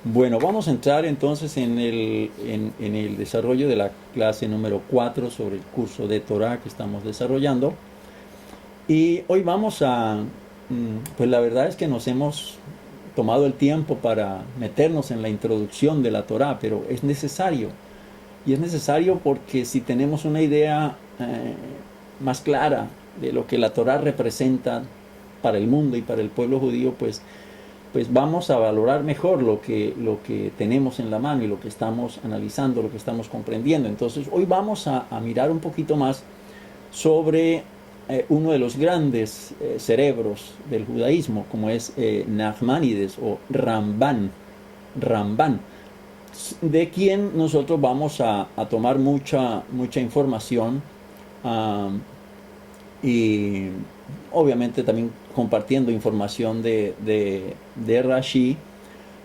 Bueno, vamos a entrar entonces en el desarrollo de la clase número 4 sobre el curso de Torah que estamos desarrollando. Y hoy vamos pues la verdad es que nos hemos tomado el tiempo para meternos en la introducción de la Torah, pero es necesario. Y es necesario porque si tenemos una idea más clara de lo que la Torah representa para el mundo y para el pueblo judío, pues vamos a valorar mejor lo que tenemos en la mano y lo que estamos analizando, lo que estamos comprendiendo. Entonces hoy vamos a mirar un poquito más sobre uno de los grandes cerebros del judaísmo, como es Nachmanides o Ramban, de quien nosotros vamos a tomar mucha información um, y obviamente también compartiendo información de Rashi,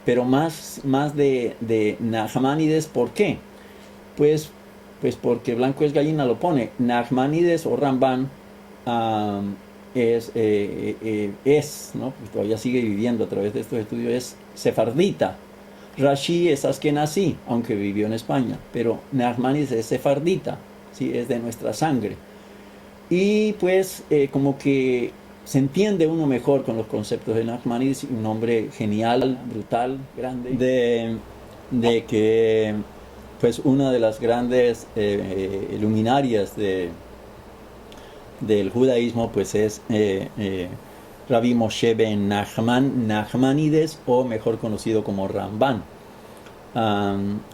pero más de Nachmanides. ¿Por qué? Pues, pues porque Blanco es gallina lo pone. Nachmanides o Ramban es, ¿no? Pues todavía sigue viviendo a través de estos estudios, es sefardita. Rashi es askenazí, aunque vivió en España, pero Nachmanides es sefardita, ¿sí? Es de nuestra sangre. Y pues como que se entiende uno mejor con los conceptos de Nachmanides, un hombre genial, brutal, grande, de que pues una de las grandes luminarias del judaísmo pues es Rabbi Moshe ben Nachmanides, o mejor conocido como Ramban.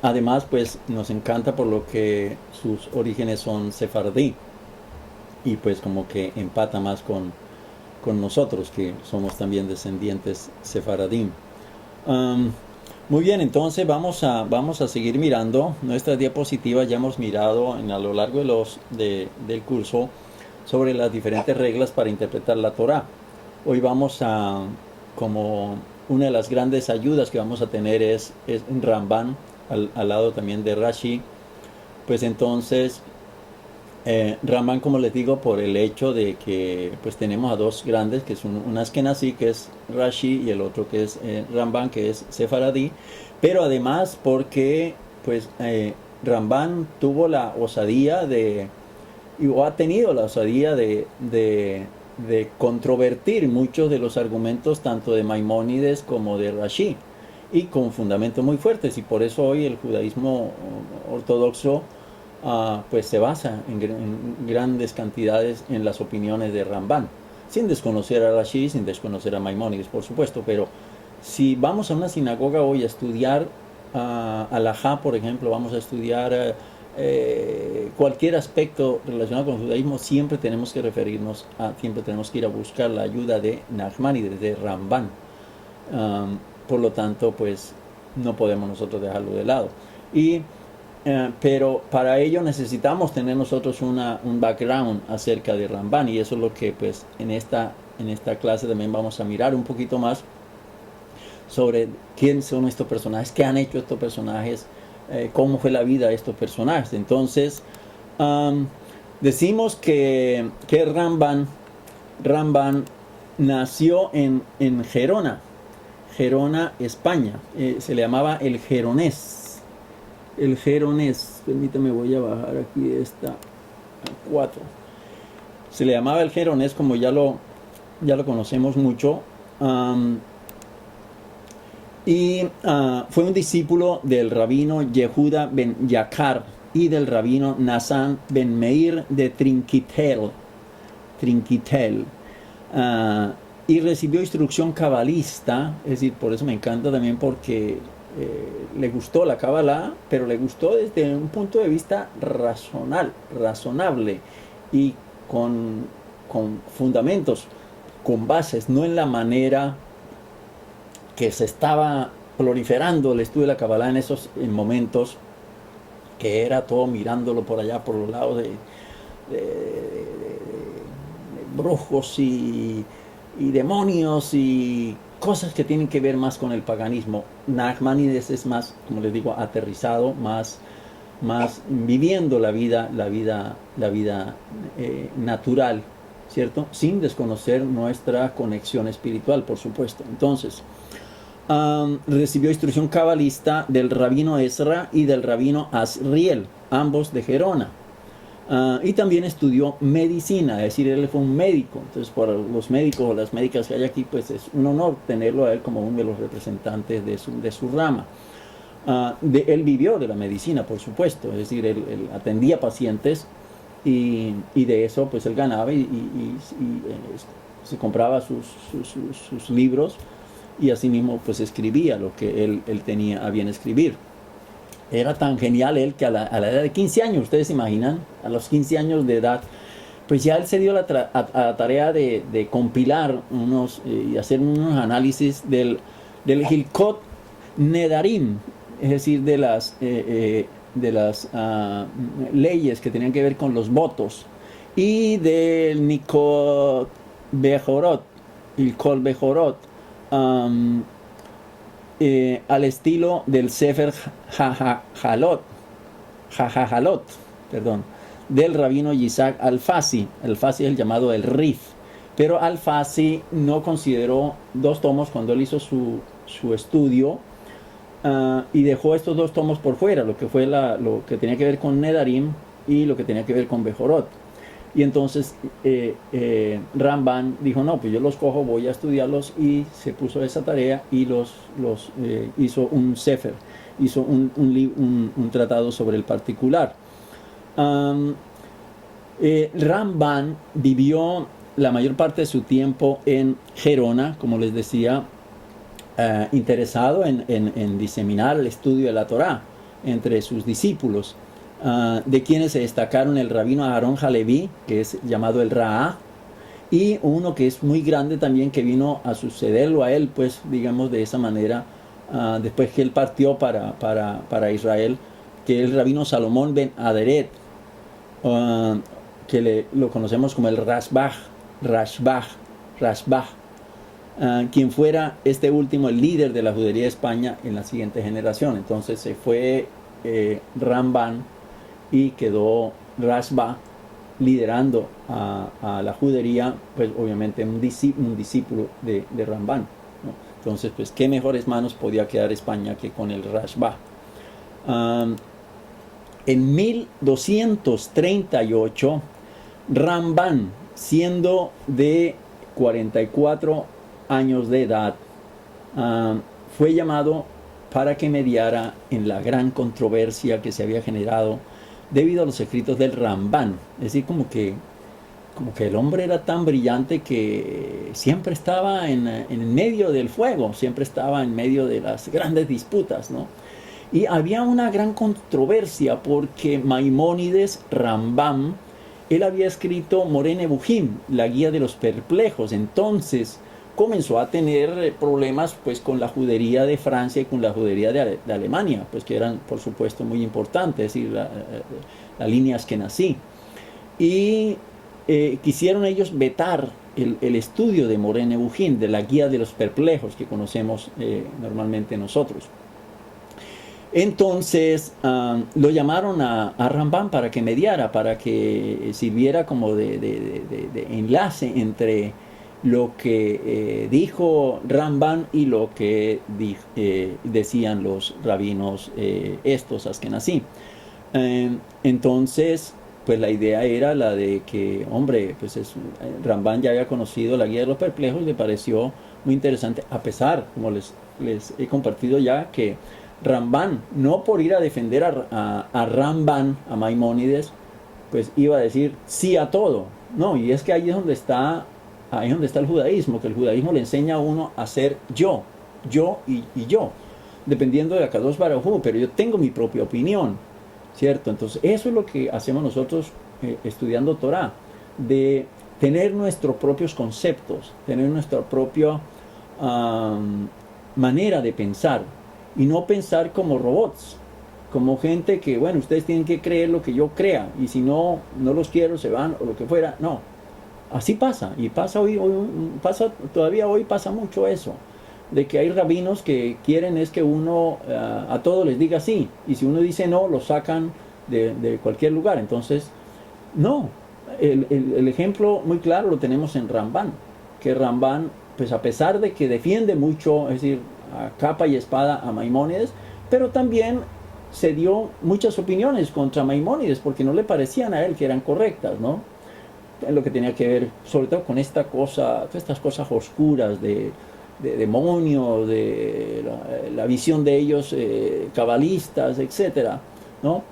Además pues nos encanta por lo que sus orígenes son sefardí y pues como que empata más con nosotros que somos también descendientes sefaradim. Muy bien, entonces vamos a seguir mirando nuestras diapositivas. Ya hemos mirado a lo largo del curso sobre las diferentes reglas para interpretar la Torah. Hoy como una de las grandes ayudas que vamos a tener es Ramban, al lado también de Rashi. Pues entonces Ramban, como les digo, por el hecho de que pues tenemos a dos grandes, que es un Askenazí, que es Rashi, y el otro que es Ramban, que es Sefaradí, pero además porque pues Ramban tuvo la osadía o ha tenido la osadía de controvertir muchos de los argumentos tanto de Maimónides como de Rashi, y con fundamentos muy fuertes, y por eso hoy el judaísmo ortodoxo pues se basa en grandes cantidades en las opiniones de Ramban, sin desconocer a Rashi, sin desconocer a Maimónides, por supuesto. Pero si vamos a una sinagoga hoy a estudiar Alajá, por ejemplo, vamos a estudiar cualquier aspecto relacionado con el judaísmo, siempre tenemos que siempre tenemos que ir a buscar la ayuda de Nachmanides, de Ramban. Por lo tanto, pues no podemos nosotros dejarlo de lado. Pero para ello necesitamos tener nosotros un background acerca de Ramban, y eso es lo que pues en esta clase también vamos a mirar un poquito más sobre quiénes son estos personajes, qué han hecho estos personajes, cómo fue la vida de estos personajes. Entonces decimos que Ramban nació en Gerona, España. Se le llamaba el Geronés, permítame, voy a bajar aquí esta a 4. Se le llamaba el Geronés, como ya lo conocemos mucho, fue un discípulo del rabino Yehuda ben Yakar y del rabino Nasan ben Meir de Trinquitel, y recibió instrucción cabalista. Es decir, por eso me encanta también, porque le gustó la Kabbalah, pero le gustó desde un punto de vista razonable y con fundamentos, con bases, no en la manera que se estaba proliferando el estudio de la Kabbalah en esos momentos, que era todo mirándolo por allá, por los lados de brujos y demonios y cosas que tienen que ver más con el paganismo. Nachmanides es más, como les digo, aterrizado, más viviendo la vida natural, ¿cierto? Sin desconocer nuestra conexión espiritual, por supuesto. Entonces, Recibió instrucción cabalista del rabino Ezra y del rabino Asriel, ambos de Gerona. Y también estudió medicina, es decir, él fue un médico. Entonces, para los médicos o las médicas que hay aquí, pues es un honor tenerlo a él como uno de los representantes de su rama. Él vivió de la medicina, por supuesto, es decir, él atendía pacientes y de eso pues él ganaba se compraba sus libros y asimismo pues escribía lo que él tenía a bien escribir. Era tan genial él que a la edad de 15 años, ustedes se imaginan, a los 15 años de edad, pues ya él se dio a la tarea de compilar y hacer unos análisis del Hilkot Nedarim, es decir, de las leyes que tenían que ver con los votos, y del Nikot Bejorot, Hilkot Bejorot, al estilo del Sefer Hajalot, perdón, del rabino Yitzhak Alfasi. Alfasi es el llamado el Rif, pero Alfasi no consideró 2 tomos cuando él hizo su estudio, y dejó estos 2 tomos por fuera, lo que fue lo que tenía que ver con Nedarim y lo que tenía que ver con Bejorot. Y entonces Ramban dijo, no, pues yo los cojo, voy a estudiarlos, y se puso esa tarea y hizo un sefer, hizo un tratado sobre el particular. Ramban vivió la mayor parte de su tiempo en Gerona, como les decía, interesado en diseminar el estudio de la Torá entre sus discípulos, de quienes se destacaron el rabino Aarón Halevi, que es llamado el Raá, y uno que es muy grande también, que vino a sucederlo a él, pues digamos de esa manera, después que él partió para Israel, que es el rabino Salomón ben Aderet, que lo conocemos como el Rashbach, quien fuera este último el líder de la judería de España en la siguiente generación. Entonces se fue Ramban y quedó Rashbach liderando a la judería, pues obviamente un discípulo de Ramban, ¿no? Entonces, pues qué mejores manos podía quedar España que con el Rashbach. En 1238, Ramban, siendo de 44 años de edad, fue llamado para que mediara en la gran controversia que se había generado debido a los escritos del Ramban. Es decir, como que el hombre era tan brillante que siempre estaba en medio del fuego, siempre estaba en medio de las grandes disputas, ¿no? Y había una gran controversia porque Maimónides, Rambam, él había escrito Moreh Nevukhim, la guía de los perplejos. Entonces comenzó a tener problemas pues con la judería de Francia y con la judería de Alemania, pues que eran por supuesto muy importantes, es decir, la línea Askenazí. Y quisieron ellos vetar el estudio de Moreh Nevukhim, de la guía de los perplejos que conocemos normalmente nosotros. Entonces lo llamaron a Rambam para que mediara, para que sirviera como de enlace entre lo que dijo Rambam y lo que decían los rabinos estos askenazí. Entonces, pues la idea era la de que, hombre, pues Rambam ya había conocido la guía de los perplejos, le pareció muy interesante, a pesar, como les he compartido ya, que Ramban, no por ir a defender a Ramban, a Maimónides, pues iba a decir sí a todo. No, y es que ahí es donde está el judaísmo, que el judaísmo le enseña a uno a ser yo y yo, dependiendo de Akadosh Baruj Hu, pero yo tengo mi propia opinión, ¿cierto? Entonces, eso es lo que hacemos nosotros estudiando Torah, de tener nuestros propios conceptos, tener nuestra propia manera de pensar, y no pensar como robots, como gente que, bueno, ustedes tienen que creer lo que yo crea, y si no los quiero, se van, o lo que fuera. No, así pasa, y pasa todavía hoy pasa mucho eso, de que hay rabinos que quieren es que uno a todos les diga sí, y si uno dice no, lo sacan de cualquier lugar. Entonces, no, el ejemplo muy claro lo tenemos en Ramban, que Ramban, pues a pesar de que defiende mucho, es decir, a capa y espada a Maimónides, pero también se dio muchas opiniones contra Maimónides porque no le parecían a él que eran correctas, ¿no? En lo que tenía que ver, sobre todo con esta cosa, todas estas cosas oscuras de demonios, de la visión de ellos cabalistas, etcétera, ¿no?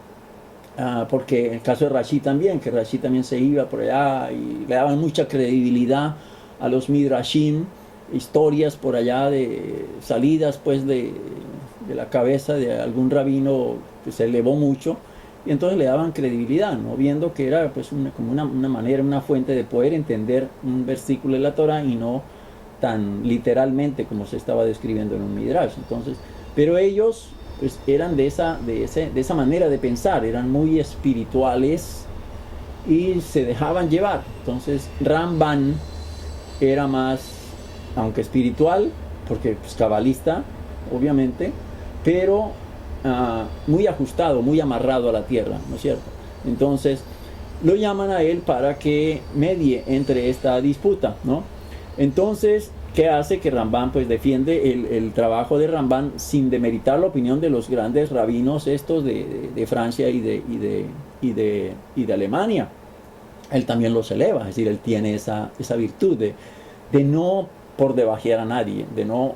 Porque en el caso de Rashi también, que Rashi también se iba por allá y le daban mucha credibilidad a los midrashim, historias por allá de salidas pues de la cabeza de algún rabino que se elevó mucho, y entonces le daban credibilidad, ¿no? Viendo que era pues como una manera, una fuente de poder entender un versículo de la Torah y no tan literalmente como se estaba describiendo en un midrash. Entonces, pero ellos pues eran de esa manera de pensar, eran muy espirituales y se dejaban llevar. Entonces Ramban era más, aunque espiritual, porque pues cabalista, obviamente, pero muy ajustado, muy amarrado a la tierra, ¿no es cierto? Entonces lo llaman a él para que medie entre esta disputa, ¿no? Entonces, ¿qué hace? Que Ramban pues defiende el trabajo de Ramban sin demeritar la opinión de los grandes rabinos estos de Francia y de Alemania. Él también los eleva, es decir, él tiene esa virtud de no por debajear a nadie, de no,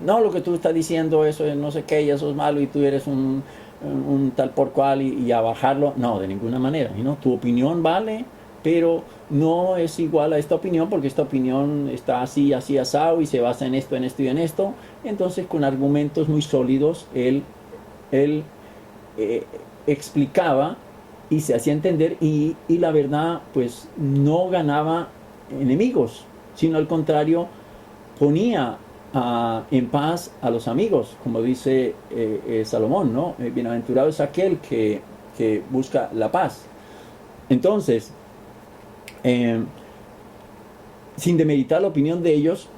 lo que tú estás diciendo, eso es no sé qué, y eso es malo, y tú eres un tal por cual, y a bajarlo, no, de ninguna manera, ¿no? Tu opinión vale, pero no es igual a esta opinión, porque esta opinión está así, así, asado, y se basa en esto y en esto. Entonces, con argumentos muy sólidos, él explicaba y se hacía entender, y la verdad, pues, no ganaba enemigos, sino al contrario, ponía en paz a los amigos, como dice Salomón, ¿no? Bienaventurado es aquel que busca la paz. Entonces, sin demeritar la opinión de ellos,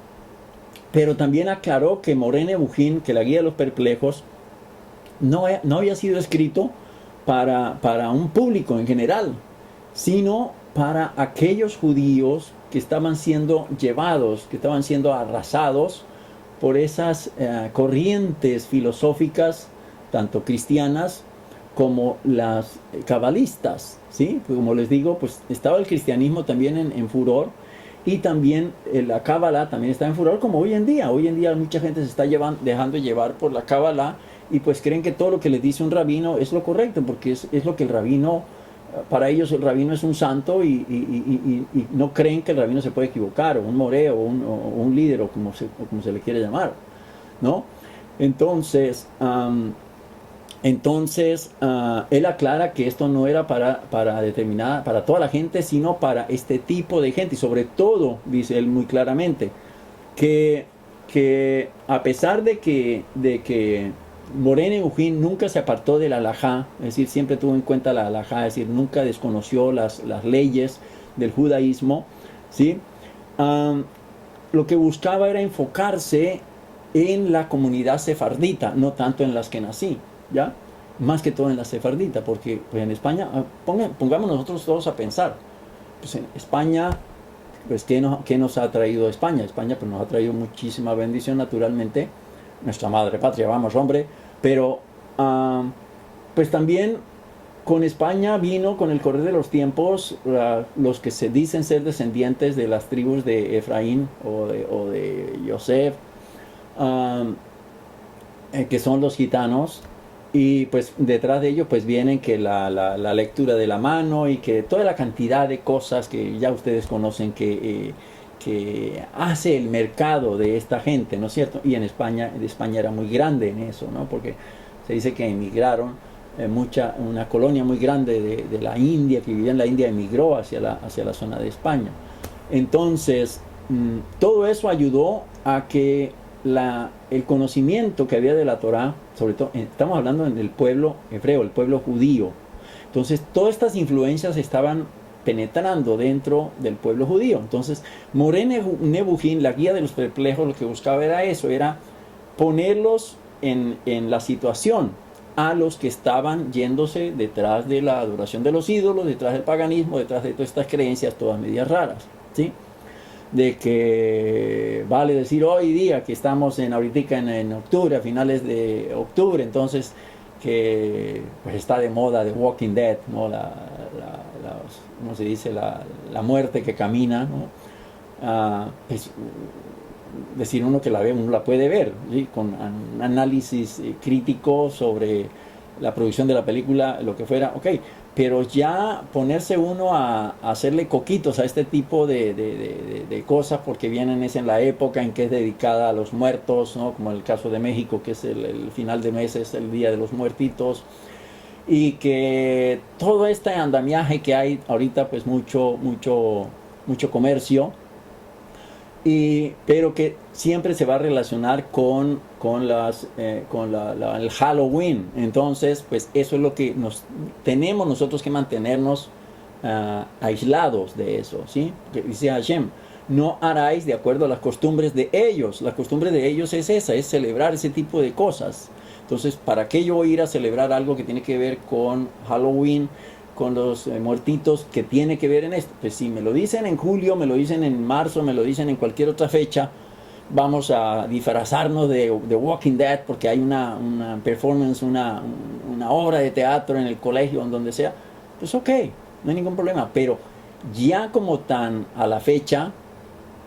pero también aclaró que Moreh Nebuchim, que la guía de los perplejos, no había sido escrito para un público en general, sino para aquellos judíos que estaban siendo llevados, que estaban siendo arrasados por esas corrientes filosóficas, tanto cristianas como las cabalistas, ¿sí? Pues como les digo, pues estaba el cristianismo también en furor, y también la cábala también está en furor, como hoy en día. Hoy en día mucha gente se está dejando llevar por la cábala, y pues creen que todo lo que les dice un rabino es lo correcto, porque es lo que el rabino, para ellos el rabino es un santo, y no creen que el rabino se puede equivocar, o un moré, o un líder, o como se le quiere llamar, ¿no? Entonces, él aclara que esto no era para toda la gente, sino para este tipo de gente. Y sobre todo, dice él muy claramente, que a pesar de que Moreh Nebuchim nunca se apartó de la halajá, es decir, siempre tuvo en cuenta la halajá, es decir, nunca desconoció las leyes del judaísmo, ¿sí? Lo que buscaba era enfocarse en la comunidad sefardita, no tanto en las que nací, ¿ya? Más que todo en la sefardita, porque pues en España, pongamos nosotros todos a pensar, pues en España, pues ¿qué nos ha traído España? España pues nos ha traído muchísima bendición, naturalmente, nuestra madre patria, vamos, hombre, pero pues también con España vino, con el correr de los tiempos, los que se dicen ser descendientes de las tribus de Efraín o de Yosef, que son los gitanos, y pues detrás de ello pues vienen que la lectura de la mano, y que toda la cantidad de cosas que ya ustedes conocen que hace el mercado de esta gente, ¿no es cierto? Y en España era muy grande en eso, ¿no? Porque se dice que emigraron, una colonia muy grande de la India, que vivía en la India, emigró hacia la zona de España. Entonces, todo eso ayudó a que el conocimiento que había de la Torá, sobre todo, estamos hablando del pueblo hebreo, el pueblo judío. Entonces, todas estas influencias estaban penetrando dentro del pueblo judío. Entonces, Moreh Nebuchim, la guía de los perplejos, lo que buscaba era eso, era ponerlos en la situación a los que estaban yéndose detrás de la adoración de los ídolos, detrás del paganismo, detrás de todas estas creencias, todas medias raras, ¿sí? de que vale decir hoy día que estamos ahorita en octubre, a finales de octubre, entonces que pues está de moda The Walking Dead, ¿no? ¿Cómo se dice? La muerte que camina, ¿no? Pues, decir uno que la ve, uno la puede ver, ¿sí? Con un análisis crítico sobre la producción de la película, lo que fuera, ok, pero ya ponerse uno a hacerle coquitos a este tipo de cosas porque vienen es en la época en que es dedicada a los muertos, ¿no? Como en el caso de México, que es el final de mes, es el Día de los Muertitos, y que todo este andamiaje que hay ahorita, pues mucho comercio, pero que siempre se va a relacionar con el Halloween. Entonces, pues eso es lo que tenemos nosotros que mantenernos aislados de eso, ¿sí? Porque dice Hashem, no haráis de acuerdo a las costumbres de ellos. La costumbre de ellos es esa, es celebrar ese tipo de cosas. Entonces, ¿para qué yo voy a ir a celebrar algo que tiene que ver con Halloween, con los muertitos, que tiene que ver en esto? Pues si me lo dicen en julio, me lo dicen en marzo, me lo dicen en cualquier otra fecha, vamos a disfrazarnos de Walking Dead porque hay una performance, una obra de teatro en el colegio, en donde sea, pues ok, no hay ningún problema. Pero ya como tan a la fecha,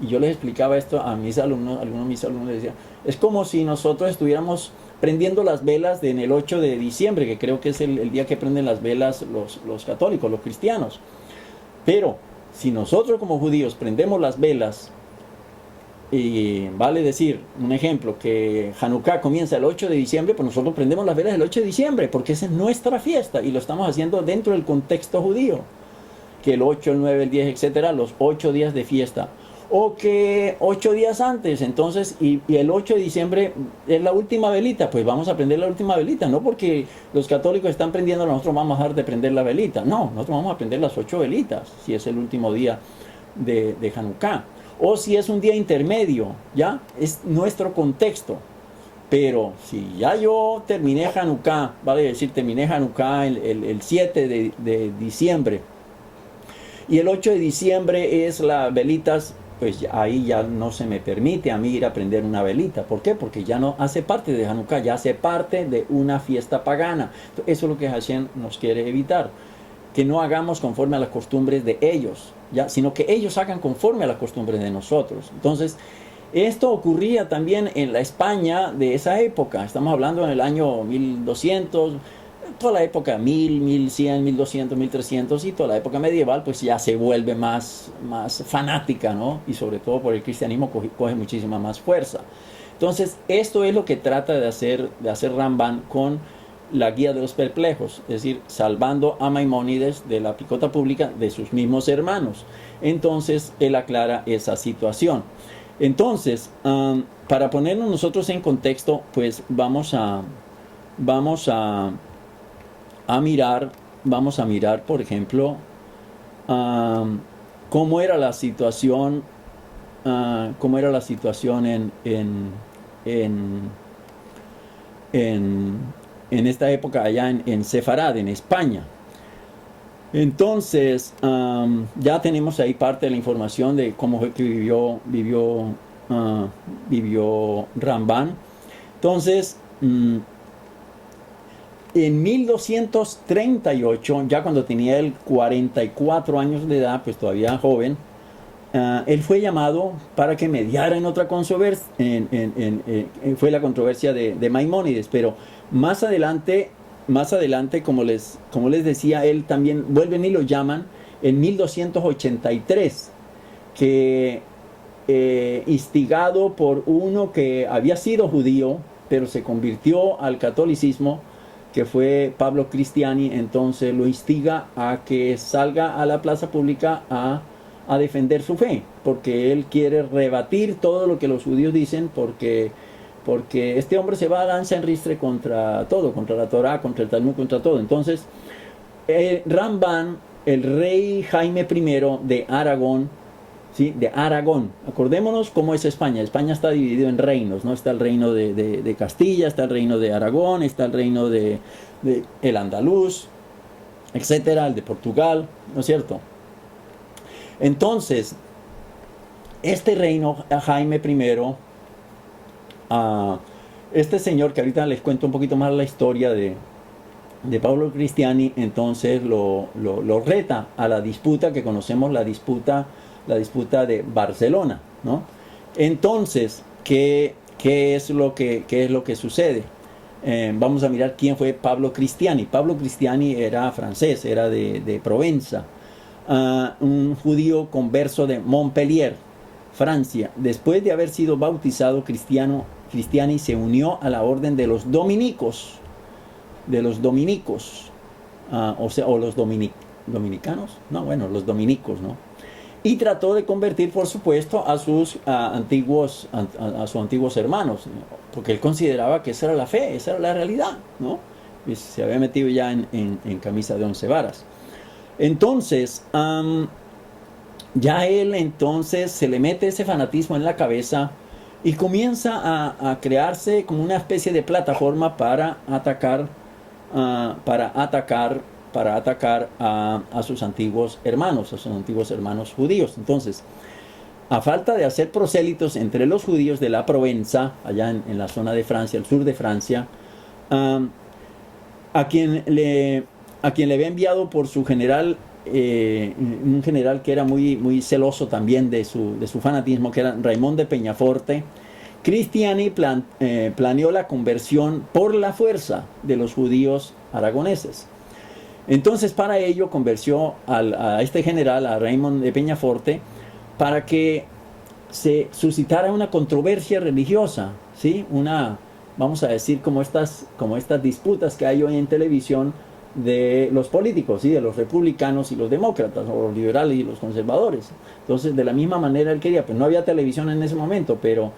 y yo les explicaba esto a mis alumnos, algunos de mis alumnos les decía, es como si nosotros estuviéramos prendiendo las velas en el 8 de diciembre, que creo que es el día que prenden las velas los católicos, los cristianos. Pero si nosotros como judíos prendemos las velas, y vale decir, un ejemplo, que Hanukkah comienza el 8 de diciembre, pues nosotros prendemos las velas el 8 de diciembre, porque esa es nuestra fiesta, y lo estamos haciendo dentro del contexto judío, que el 8, el 9, el 10, etcétera, los 8 días de fiesta. O que 8 días antes, entonces, y el 8 de diciembre es la última velita, pues vamos a prender la última velita, no porque los católicos están prendiendo, nosotros vamos a dejar de prender la velita, no, nosotros vamos a prender las 8 velitas, si es el último día de Hanukkah, o si es un día intermedio, ya, es nuestro contexto. Pero si ya yo terminé Hanukkah, vale decir, terminé Hanukkah el 7 de diciembre, y el 8 de diciembre es las velitas, pues ahí ya no se me permite a mí ir a prender una velita. ¿Por qué? Porque ya no hace parte de Hanukkah, ya hace parte de una fiesta pagana. Eso es lo que Hashem nos quiere evitar, que no hagamos conforme a las costumbres de ellos, ¿ya? Sino que ellos hagan conforme a las costumbres de nosotros. Entonces, esto ocurría también en la España de esa época. Estamos hablando en el año 1200, toda la época 1000, 1100, 1200, 1300 y toda la época medieval, pues ya se vuelve más fanática, ¿no? Y sobre todo por el cristianismo coge muchísima más fuerza. Entonces, esto es lo que trata de hacer Ramban con la guía de los perplejos, es decir, salvando a Maimónides de la picota pública de sus mismos hermanos. Entonces, él aclara esa situación. Entonces, para ponernos nosotros en contexto, pues vamos a mirar, por ejemplo, cómo era la situación, en esta época allá en Sefarad, en España. Entonces, ya tenemos ahí parte de la información de cómo fue que vivió Ramban. Entonces, en 1238, ya cuando tenía él 44 años de edad, pues todavía joven, él fue llamado para que mediara en otra controversia, fue la controversia de Maimónides, pero más adelante, como les decía, él también vuelven y lo llaman en 1283, que instigado por uno que había sido judío, pero se convirtió al catolicismo, que fue Pablo Cristiani, entonces lo instiga a que salga a la plaza pública a defender su fe, porque él quiere rebatir todo lo que los judíos dicen, porque este hombre se va a lanza en ristre contra todo, contra la Torá, contra el Talmud, contra todo. Entonces, Ramban, el rey Jaime I de Aragón, ¿sí? De Aragón, acordémonos cómo es España. España está dividido en reinos, ¿no? Está el reino de Castilla, está el reino de Aragón, está el reino de el andaluz, etcétera, el de Portugal, ¿no es cierto? Entonces, este reino, Jaime I, este señor, que ahorita les cuento un poquito más la historia de Pablo Cristiani, entonces lo reta a la disputa que conocemos, la disputa de Barcelona, ¿no? Entonces, ¿qué es lo que sucede? Vamos a mirar quién fue Pablo Cristiani. Pablo Cristiani era francés, era de Provenza, un judío converso de Montpellier, Francia. Después de haber sido bautizado Cristiani se unió a la orden de los dominicos, o los dominicanos, no, bueno, los dominicos, ¿no? Y trató de convertir, por supuesto, a sus antiguos hermanos, ¿no? Porque él consideraba que esa era la fe, esa era la realidad, ¿no? Y se había metido ya en camisa de 11 varas. Entonces, ya él entonces se le mete ese fanatismo en la cabeza y comienza a crearse como una especie de plataforma para atacar a sus antiguos hermanos judíos. Entonces, a falta de hacer prosélitos entre los judíos de la Provenza, allá en la zona de Francia, el sur de Francia, a quien le había enviado por su general, un general que era muy celoso también de su fanatismo, que era Raymond de Peñaforte, Cristiani planeó la conversión por la fuerza de los judíos aragoneses. Entonces, para ello convenció a este general, a Raymond de Peñaforte, para que se suscitara una controversia religiosa, ¿sí? Vamos a decir, como estas disputas que hay hoy en televisión de los políticos, ¿sí? De los republicanos y los demócratas, o los liberales y los conservadores. Entonces, de la misma manera él quería, pues no había televisión en ese momento, pero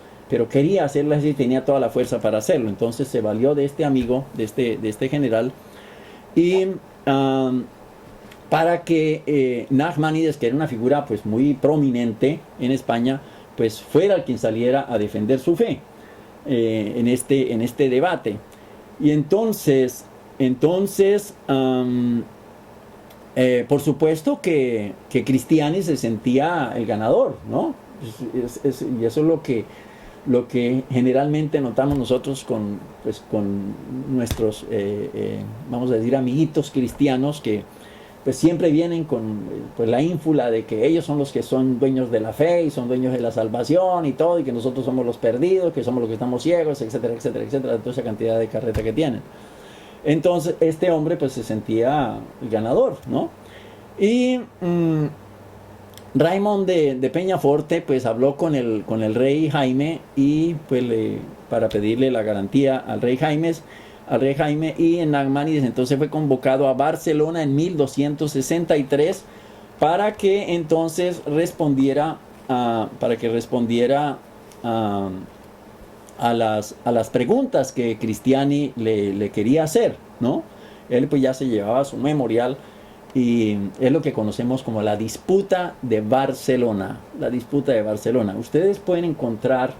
quería hacerlo así, tenía toda la fuerza para hacerlo. Entonces se valió de este amigo, de este general, y para que Nachmanides, que era una figura pues muy prominente en España, pues fuera el quien saliera a defender su fe en este debate. Y entonces por supuesto que Cristiani se sentía el ganador, ¿no? Y eso es lo que generalmente notamos nosotros con nuestros, vamos a decir, amiguitos cristianos, que pues siempre vienen con pues la ínfula de que ellos son los que son dueños de la fe y son dueños de la salvación y todo, y que nosotros somos los perdidos, que somos los que estamos ciegos, etcétera, etcétera, etcétera, toda esa cantidad de carreta que tienen. Entonces este hombre pues se sentía el ganador, ¿no? Y Raymond de Peñaforte pues habló con el rey Jaime, y pues para pedirle la garantía al rey Jaime, y Nachmanides entonces fue convocado a Barcelona en 1263 para que entonces respondiera a las preguntas que Cristiani le quería hacer, ¿no? Él pues ya se llevaba su memorial, y es lo que conocemos como la disputa de Barcelona. La disputa de Barcelona. Ustedes pueden encontrar,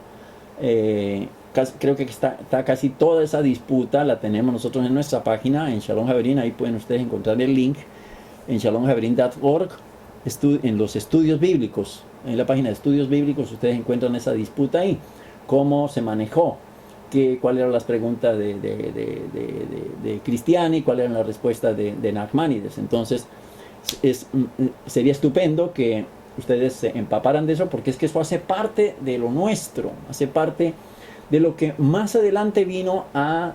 creo que está casi toda esa disputa, la tenemos nosotros en nuestra página, en Shalom Javerín. Ahí pueden ustedes encontrar el link en shalomjaverin.org, en los estudios bíblicos. En la página de estudios bíblicos ustedes encuentran esa disputa ahí, cómo se manejó, cuáles eran las preguntas de Cristiani, cuáles eran las respuestas de Nachmanides. Entonces sería estupendo que ustedes se empaparan de eso, porque es que eso hace parte de lo nuestro, hace parte de lo que más adelante vino a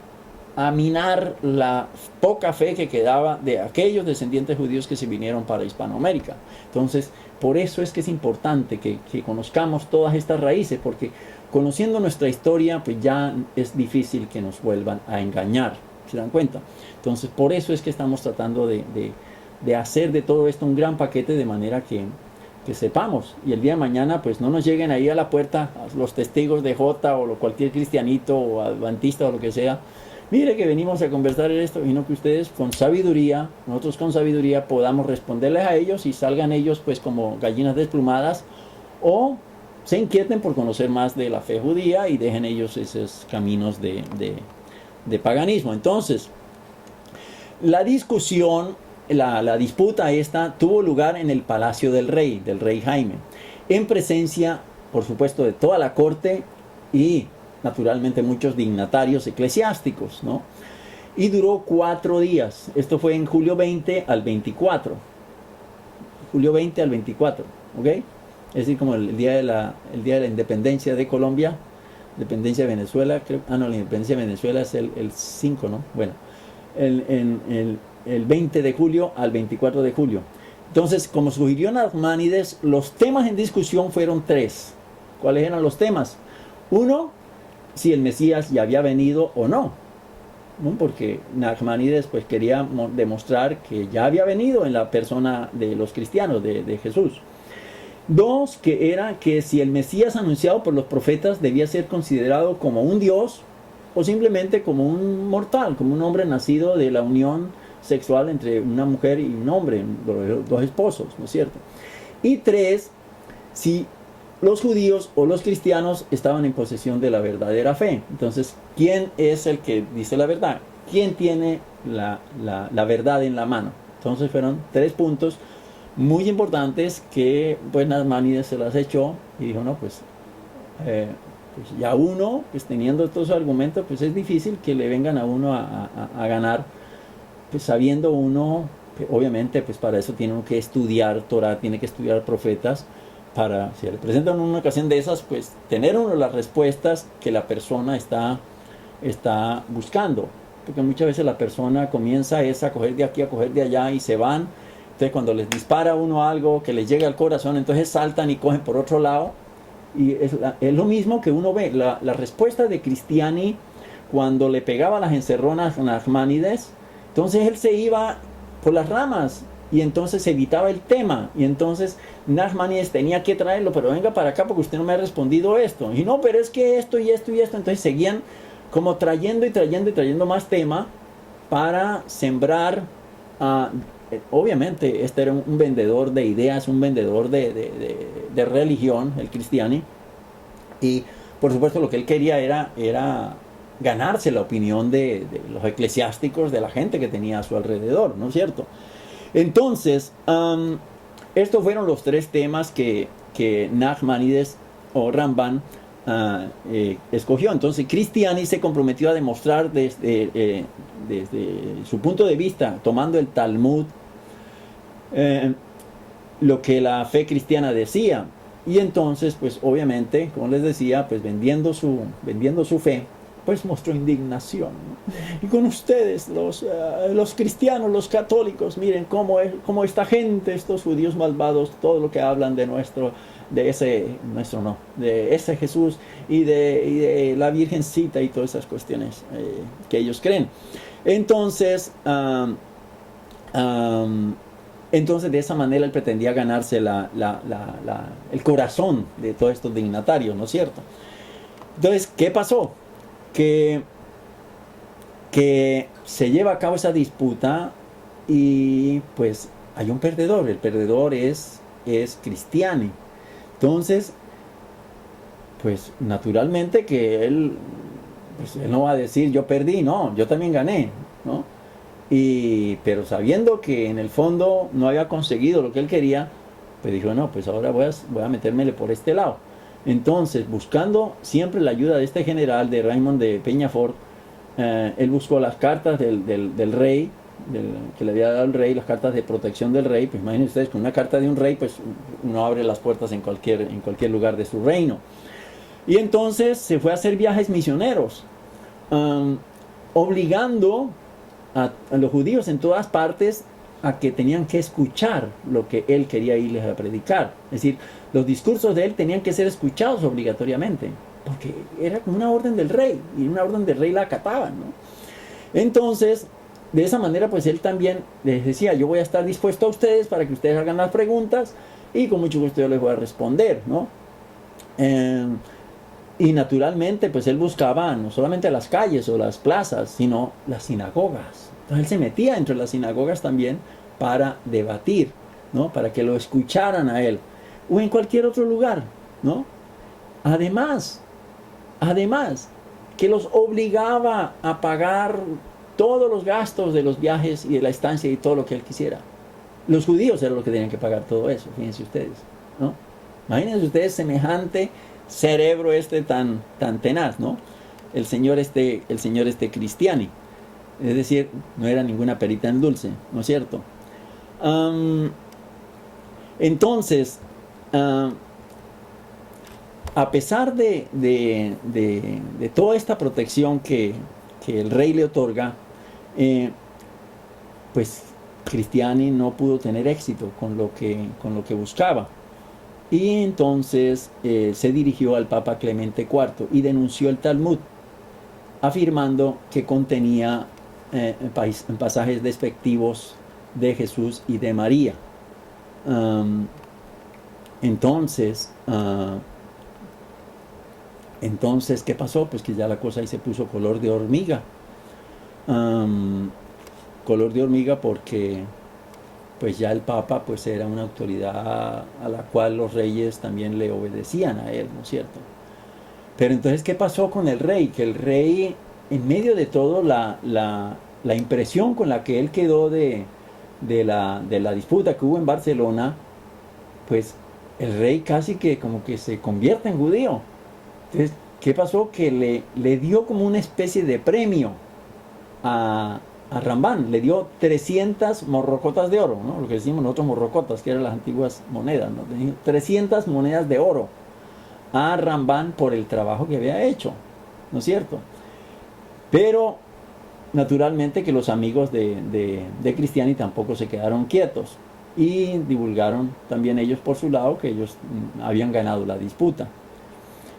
minar la poca fe que quedaba de aquellos descendientes judíos que se vinieron para Hispanoamérica. Entonces, por eso es que es importante que conozcamos todas estas raíces, porque conociendo nuestra historia, pues ya es difícil que nos vuelvan a engañar, ¿se dan cuenta? Entonces, por eso es que estamos tratando de hacer de todo esto un gran paquete, de manera que sepamos, y el día de mañana pues no nos lleguen ahí a la puerta los testigos de Jota o cualquier cristianito o adventista o lo que sea, mire que venimos a conversar en esto, sino que ustedes nosotros con sabiduría podamos responderles a ellos, y salgan ellos pues como gallinas desplumadas, o se inquieten por conocer más de la fe judía y dejen ellos esos caminos de paganismo. Entonces, la discusión, la disputa esta tuvo lugar en el palacio del rey Jaime, en presencia por supuesto, de toda la corte y naturalmente muchos dignatarios eclesiásticos, ¿no? Y duró 4 días. Esto fue en julio 20 al 24. Julio 20 al 24, ¿ok? Es decir, como el día de la independencia de Colombia, independencia de Venezuela, creo. Ah, no, la independencia de Venezuela es el 5, ¿no? Bueno, el 20 de julio al 24 de julio. Entonces, como sugirió Nachmanides, los temas en discusión fueron 3. ¿Cuáles eran los temas? 1, si el Mesías ya había venido o no, ¿no? Porque Nachmanides pues quería demostrar que ya había venido en la persona de los cristianos, de Jesús. 2, que era que si el Mesías anunciado por los profetas debía ser considerado como un Dios o simplemente como un mortal, como un hombre nacido de la unión sexual entre una mujer y un hombre, dos esposos, ¿no es cierto? Y 3, si los judíos o los cristianos estaban en posesión de la verdadera fe. Entonces, ¿quién es el que dice la verdad? ¿Quién tiene la verdad en la mano? Entonces fueron 3 puntos muy importantes que pues Nachmanides se las echó y dijo, no, pues ya uno, pues teniendo estos argumentos, pues es difícil que le vengan a uno a ganar, pues sabiendo uno, obviamente, pues para eso tiene uno que estudiar Torah, tiene que estudiar profetas, para, si le presentan una ocasión de esas, pues tener uno las respuestas que la persona está buscando, porque muchas veces la persona comienza a coger de aquí, a coger de allá y se van. Entonces cuando les dispara a uno algo que les llega al corazón, entonces saltan y cogen por otro lado. Y es lo mismo que uno ve, la respuesta de Cristiani cuando le pegaba las encerronas a Nachmanides. Entonces él se iba por las ramas y entonces evitaba el tema. Y entonces Nachmanides tenía que traerlo, pero venga para acá porque usted no me ha respondido esto. Y no, pero es que esto y esto y esto. Entonces seguían como trayendo y trayendo y trayendo más tema para sembrar. Obviamente este era un vendedor de ideas, un vendedor de religión, el Cristiani. Y por supuesto lo que él quería era ganarse la opinión de los eclesiásticos, de la gente que tenía a su alrededor, ¿no es cierto? Entonces, estos fueron los 3 temas que Nachmanides o Ramban escogió. Entonces, Cristiani se comprometió a demostrar desde su punto de vista, tomando el Talmud, lo que la fe cristiana decía. Y entonces, pues obviamente, como les decía, pues vendiendo su fe, pues mostró indignación, ¿no? Y con ustedes, los cristianos, los católicos, miren cómo esta gente, estos judíos malvados, todo lo que hablan de ese Jesús y de la Virgencita y todas esas cuestiones que ellos creen. Entonces, entonces de esa manera él pretendía ganarse el corazón de todos estos dignatarios, ¿no es cierto? Entonces, ¿qué pasó? Que se lleva a cabo esa disputa y pues hay un perdedor. El perdedor es Cristiani. Entonces, pues naturalmente que él no va a decir yo perdí, no, yo también gané, ¿no? Pero sabiendo que en el fondo no había conseguido lo que él quería, pues dijo, no, pues ahora voy a metérmele por este lado. Entonces, buscando siempre la ayuda de este general, de Raymond de Peñafort, él buscó las cartas del rey, que le había dado el rey, las cartas de protección del rey. Pues imaginen ustedes, con una carta de un rey, pues uno abre las puertas en cualquier lugar de su reino. Y entonces se fue a hacer viajes misioneros, obligando a los judíos en todas partes a que tenían que escuchar lo que él quería irles a predicar. Es decir, los discursos de él tenían que ser escuchados obligatoriamente, porque era como una orden del rey, y una orden del rey la acataban, ¿no? Entonces, de esa manera, pues él también les decía, yo voy a estar dispuesto a ustedes para que ustedes hagan las preguntas, y con mucho gusto yo les voy a responder, ¿no? Y naturalmente, pues él buscaba no solamente las calles o las plazas, sino las sinagogas. Entonces él se metía entre las sinagogas también para debatir, ¿no? Para que lo escucharan a él. O en cualquier otro lugar, ¿no? Además, que los obligaba a pagar todos los gastos de los viajes y de la estancia y todo lo que él quisiera. Los judíos eran los que tenían que pagar todo eso, fíjense ustedes, ¿no? Imagínense ustedes semejante cerebro tan tenaz, ¿no? El señor Cristiani. Es decir, no era ninguna perita en dulce, ¿no es cierto? Entonces, a pesar de toda esta protección que el rey le otorga, pues Cristiani no pudo tener éxito con lo que buscaba. Y entonces se dirigió al Papa Clemente IV y denunció el Talmud, afirmando que contenía pasajes despectivos de Jesús y de María. Entonces, ¿qué pasó? Pues que ya la cosa ahí se puso color de hormiga. Color de hormiga porque pues ya el Papa pues era una autoridad a la cual los reyes también le obedecían a él, ¿no es cierto? Pero entonces, ¿qué pasó con el rey? Que el rey, en medio de todo, la impresión con la que él quedó de la disputa que hubo en Barcelona, pues el rey casi que como que se convierte en judío. Entonces, ¿qué pasó? Que le dio como una especie de premio a Rambán. Le dio 300 morrocotas de oro, ¿no? Lo que decimos nosotros morrocotas, que eran las antiguas monedas, ¿no? 300 monedas de oro a Rambán por el trabajo que había hecho, ¿no es cierto? Pero naturalmente que los amigos de Cristiani tampoco se quedaron quietos y divulgaron también ellos por su lado que ellos habían ganado la disputa.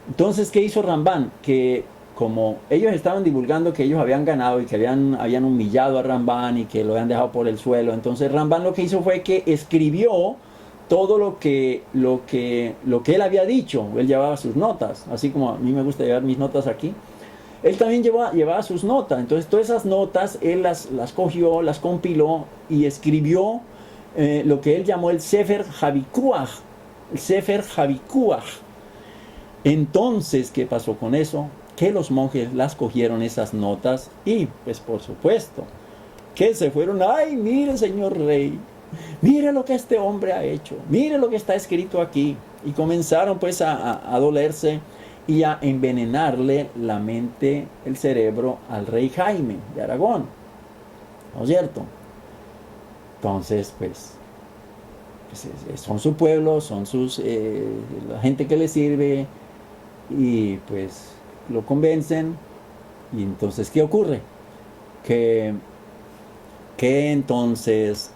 Entonces, ¿qué hizo Rambán? Que como ellos estaban divulgando que ellos habían ganado y que habían humillado a Rambán y que lo habían dejado por el suelo, entonces Rambán lo que hizo fue que escribió todo lo que él había dicho. Él llevaba sus notas, así como a mí me gusta llevar mis notas aquí. Él también llevaba sus notas. Entonces todas esas notas él las cogió, las compiló y escribió lo que él llamó el Sefer HaVikuach. El Sefer HaVikuach. Entonces, ¿qué pasó con eso? Que los monjes las cogieron esas notas y, pues por supuesto, que se fueron. ¡Ay, mire, señor rey! Mire lo que este hombre ha hecho. Mire lo que está escrito aquí. Y comenzaron pues a dolerse y a envenenarle la mente, el cerebro al rey Jaime de Aragón, ¿no es cierto? Entonces pues son su pueblo, son la gente que le sirve y pues lo convencen. Y entonces ¿qué ocurre? Que entonces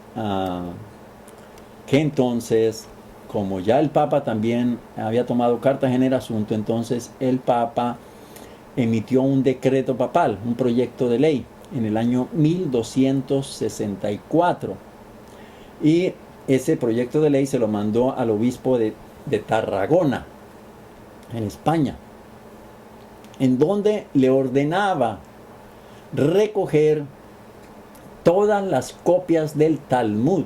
como ya el Papa también había tomado cartas en el asunto, entonces el Papa emitió un decreto papal, un proyecto de ley, en el año 1264. Y ese proyecto de ley se lo mandó al obispo de Tarragona, en España, en donde le ordenaba recoger todas las copias del Talmud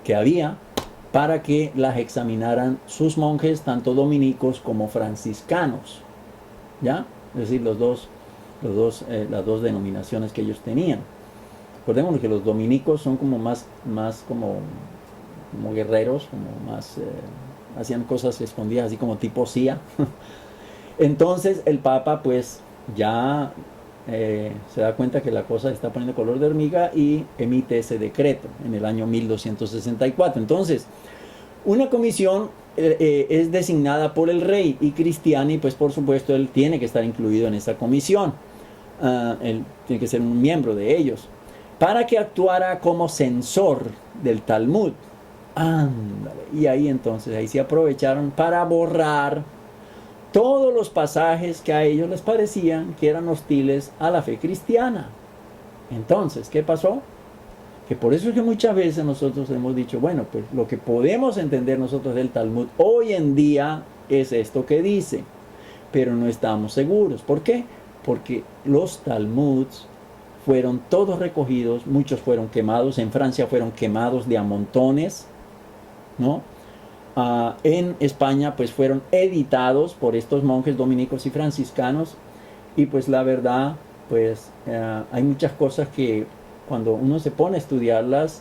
que había para que las examinaran sus monjes, tanto dominicos como franciscanos, ¿ya? Es decir, las dos denominaciones que ellos tenían. Recordemos que los dominicos son como más como guerreros, como más hacían cosas escondidas, así como tipo CIA. Entonces el Papa pues ya se da cuenta que la cosa está poniendo color de hormiga y emite ese decreto en el año 1264. Entonces, una comisión es designada por el rey y Cristiani, pues por supuesto, él tiene que estar incluido en esa comisión. Él tiene que ser un miembro de ellos, para que actuara como censor del Talmud. Ándale. Y ahí entonces, ahí se aprovecharon para borrar todos los pasajes que a ellos les parecían que eran hostiles a la fe cristiana. Entonces, ¿qué pasó? Que por eso es que muchas veces nosotros hemos dicho, bueno, pues lo que podemos entender nosotros del Talmud hoy en día es esto que dice, pero no estamos seguros. ¿Por qué? Porque los Talmuds fueron todos recogidos, muchos fueron quemados, en Francia fueron quemados de a montones, ¿no? En España pues fueron editados por estos monjes dominicos y franciscanos y pues la verdad pues hay muchas cosas que cuando uno se pone a estudiarlas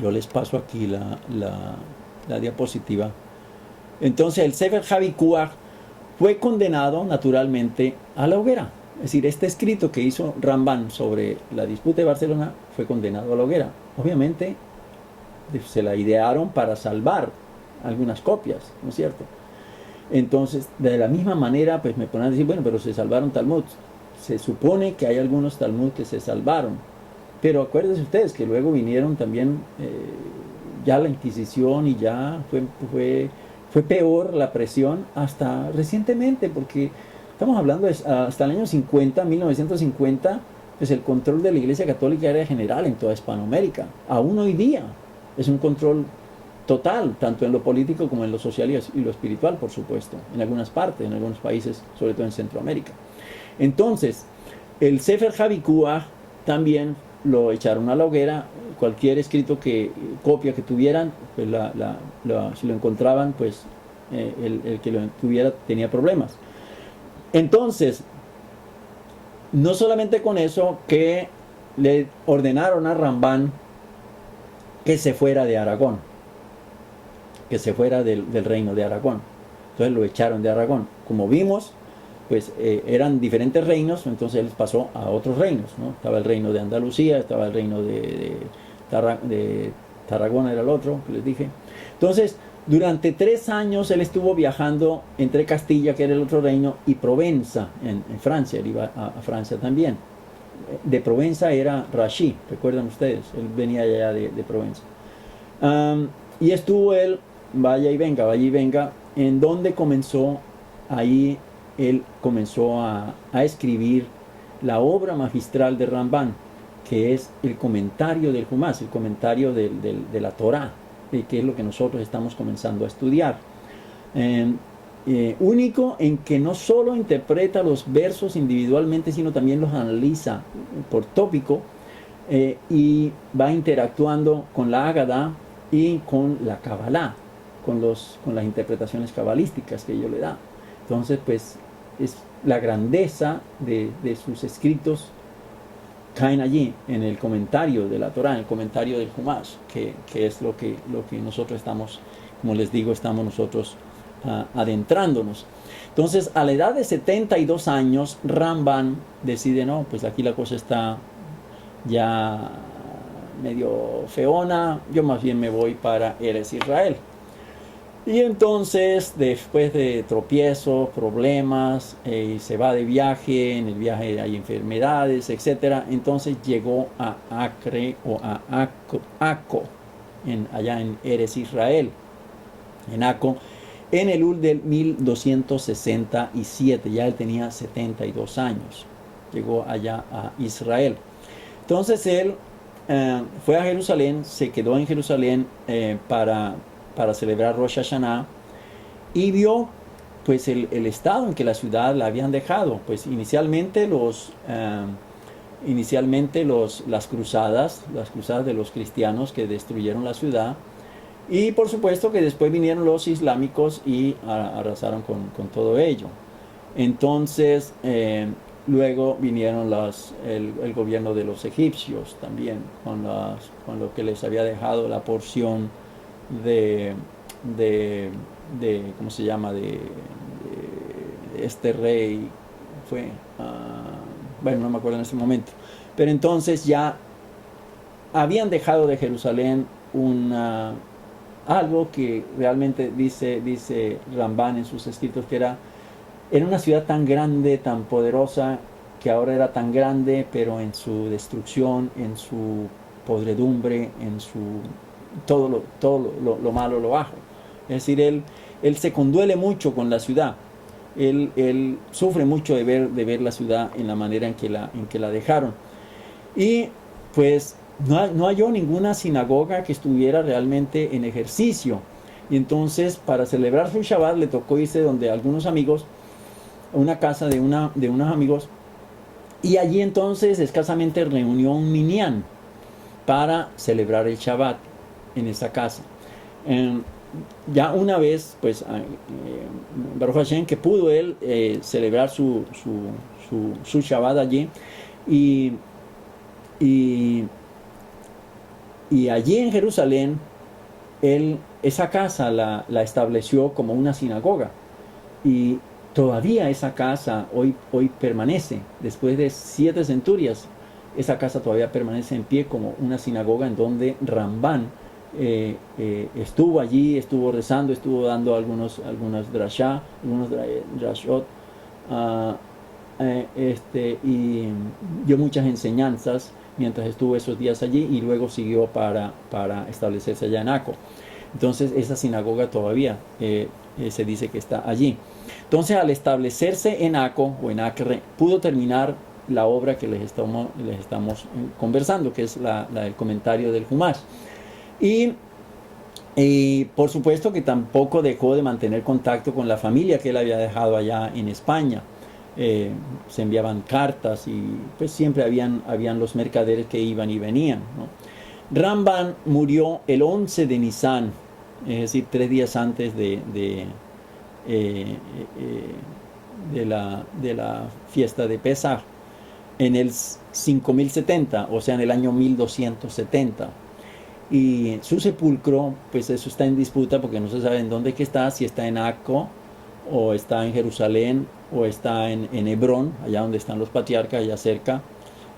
Yo les paso aquí la diapositiva. Entonces el Sefer Havikuach fue condenado naturalmente a la hoguera. Es decir, este escrito que hizo Ramban sobre la disputa de Barcelona fue condenado a la hoguera. Obviamente se la idearon para salvar algunas copias, ¿no es cierto? Entonces, de la misma manera, pues me ponen a decir, bueno, pero se salvaron Talmud. Se supone que hay algunos Talmud que se salvaron. Pero acuérdense ustedes que luego vinieron también ya la Inquisición y ya fue peor la presión hasta recientemente, porque estamos hablando hasta el año 50, 1950, pues el control de la Iglesia Católica era general en toda Hispanoamérica. Aún hoy día es un control total, tanto en lo político como en lo social y lo espiritual, por supuesto, en algunas partes, en algunos países, sobre todo en Centroamérica. Entonces, el Sefer Havikuach también lo echaron a la hoguera. Cualquier escrito copia que tuvieran, pues si lo encontraban, pues el que lo tuviera tenía problemas. Entonces, no solamente con eso, que le ordenaron a Ramban que se fuera de Aragón, que se fuera del reino de Aragón. Entonces lo echaron de Aragón. Como vimos, pues eran diferentes reinos, entonces él pasó a otros reinos, ¿no? Estaba el reino de Andalucía, estaba el reino de Tarragona, era el otro que les dije. Entonces, durante 3 años él estuvo viajando entre Castilla, que era el otro reino, y Provenza, en Francia. Él iba a Francia también. De Provenza era Rashid, recuerdan ustedes, él venía allá de Provenza. Y estuvo él, vaya y venga, en donde comenzó, ahí él comenzó a escribir la obra magistral de Ramban, que es el comentario del Humás, el comentario de la Torá, que es lo que nosotros estamos comenzando a estudiar. Único en que no solo interpreta los versos individualmente, sino también los analiza por tópico, y va interactuando con la Agadá y con la Kabbalah, con las interpretaciones cabalísticas que ellos le dan. Entonces, pues, es la grandeza de sus escritos caen allí, en el comentario de la Torá, en el comentario del Humás, que es lo que nosotros estamos, como les digo, estamos nosotros adentrándonos. Entonces, a la edad de 72 años, Ramban decide, no, pues aquí la cosa está ya medio feona, yo más bien me voy para Eretz Israel. Y entonces, después de tropiezos, problemas, se va de viaje, en el viaje hay enfermedades, etc. Entonces llegó a Acre o a Acco, allá en Eretz Israel, en Acco, en el Elul del 1267, ya él tenía 72 años, llegó allá a Israel. Entonces él fue a Jerusalén, se quedó en Jerusalén para celebrar Rosh Hashanah, y vio pues el estado en que la ciudad la habían dejado. Pues inicialmente las cruzadas de los cristianos que destruyeron la ciudad, y por supuesto que después vinieron los islámicos y arrasaron con todo ello. Entonces luego vinieron el gobierno de los egipcios también, con lo que les había dejado la porción de ¿cómo se llama? De este rey, fue, bueno, no me acuerdo en este momento, pero entonces ya habían dejado de Jerusalén algo que realmente dice Ramban en sus escritos, que era una ciudad tan grande, tan poderosa, que ahora era tan grande, pero en su destrucción, en su podredumbre, en su todo lo malo, lo bajo. Es decir, él se conduele mucho con la ciudad. Él sufre mucho de ver la ciudad en la manera en que la dejaron. Y pues no halló ninguna sinagoga que estuviera realmente en ejercicio. Y entonces, para celebrar su Shabbat, le tocó irse donde algunos amigos, a una casa de unos amigos, y allí entonces escasamente reunió un minyan para celebrar el Shabbat en esa casa. Ya una vez, pues, Baruch Hashem, que pudo él celebrar su Shabbat allí, y Y allí en Jerusalén, él esa casa la estableció como una sinagoga. Y todavía esa casa hoy permanece, después de 7 centurias, esa casa todavía permanece en pie como una sinagoga en donde Rambán estuvo allí, estuvo rezando, estuvo dando algunos drashá, algunos drashot, y dio muchas enseñanzas mientras estuvo esos días allí, y luego siguió para establecerse allá en Aco. Entonces esa sinagoga todavía se dice que está allí. Entonces, al establecerse en Aco o en Acre, pudo terminar la obra que les estamos conversando, que es el comentario del Humash. Y por supuesto que tampoco dejó de mantener contacto con la familia que él había dejado allá en España. Se enviaban cartas y pues siempre habían los mercaderes que iban y venían, ¿no? Ramban murió el 11 de Nisan, es decir, 3 días antes de la fiesta de Pesach, en el 5070, o sea, en el año 1270. Y su sepulcro, pues eso está en disputa porque no se sabe en dónde que está, si está en Acco, o está en Jerusalén, o está en Hebrón, allá donde están los patriarcas, allá cerca,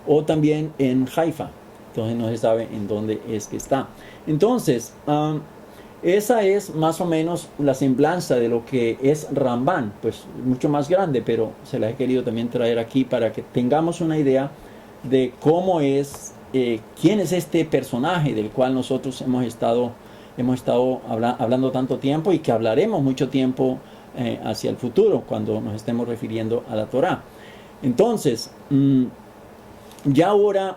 o también en Haifa. Entonces no se sabe en dónde es que está. Entonces, esa es más o menos la semblanza de lo que es Rambán, pues mucho más grande, pero se la he querido también traer aquí para que tengamos una idea de cómo es, quién es este personaje del cual nosotros hemos estado hablando tanto tiempo y que hablaremos mucho tiempo hacia el futuro cuando nos estemos refiriendo a la Torá. Entonces, ya ahora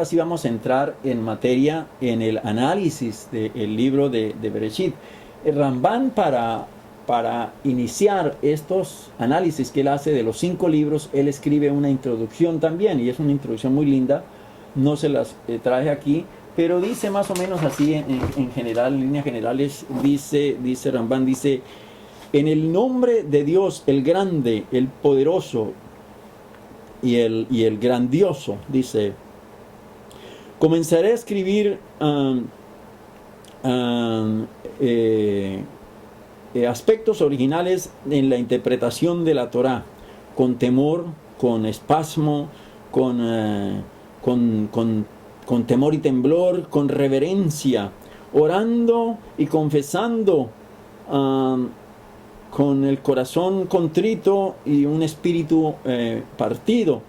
sí vamos a entrar en materia en el análisis del libro de Bereshit. El Rambán, para iniciar estos análisis que él hace de los 5 libros, él escribe una introducción también, y es una introducción muy linda. No se las traje aquí, pero dice más o menos así en general, en líneas generales, dice Rambán, dice: en el nombre de Dios, el grande, el poderoso y el grandioso, dice, comenzaré a escribir aspectos originales en la interpretación de la Torá, con temor, con espasmo, con temor y temblor, con reverencia, orando y confesando, con el corazón contrito y un espíritu partido,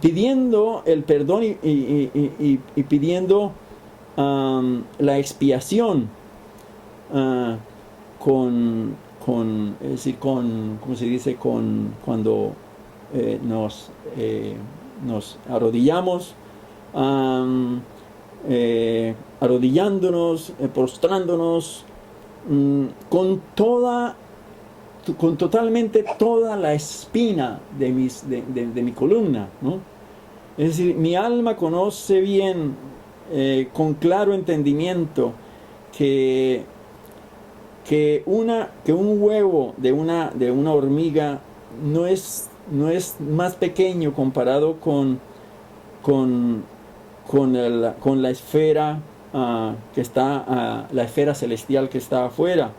pidiendo el perdón y pidiendo la expiación, es decir, ¿cómo se dice? Cuando nos arrodillamos, arrodillándonos, postrándonos, con totalmente toda la espina de mi columna, ¿no? Es decir, mi alma conoce bien, con claro entendimiento, que un huevo de una hormiga no es más pequeño comparado con la esfera que está, la esfera celestial que está afuera.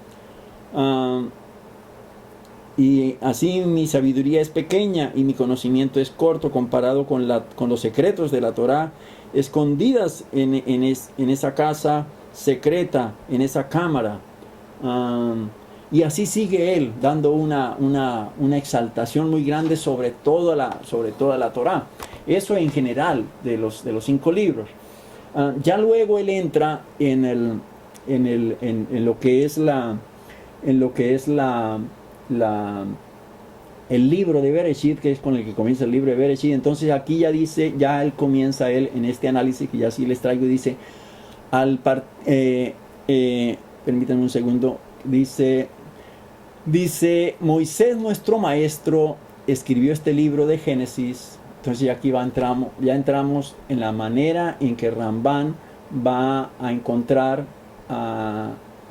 Y así mi sabiduría es pequeña y mi conocimiento es corto comparado con los secretos de la Torá escondidas en esa casa secreta, en esa cámara. Y así sigue él dando una exaltación muy grande sobre toda la Torá. Eso en general de los 5 libros. Ya luego él entra en lo que es el libro de Bereshit, que es con el que comienza el libro de Bereshit. Entonces aquí ya dice, ya él comienza en este análisis que ya sí les traigo, y dice, permítanme un segundo, dice, Moisés nuestro maestro escribió este libro de Génesis. Entonces aquí ya entramos en la manera en que Rambán va a encontrar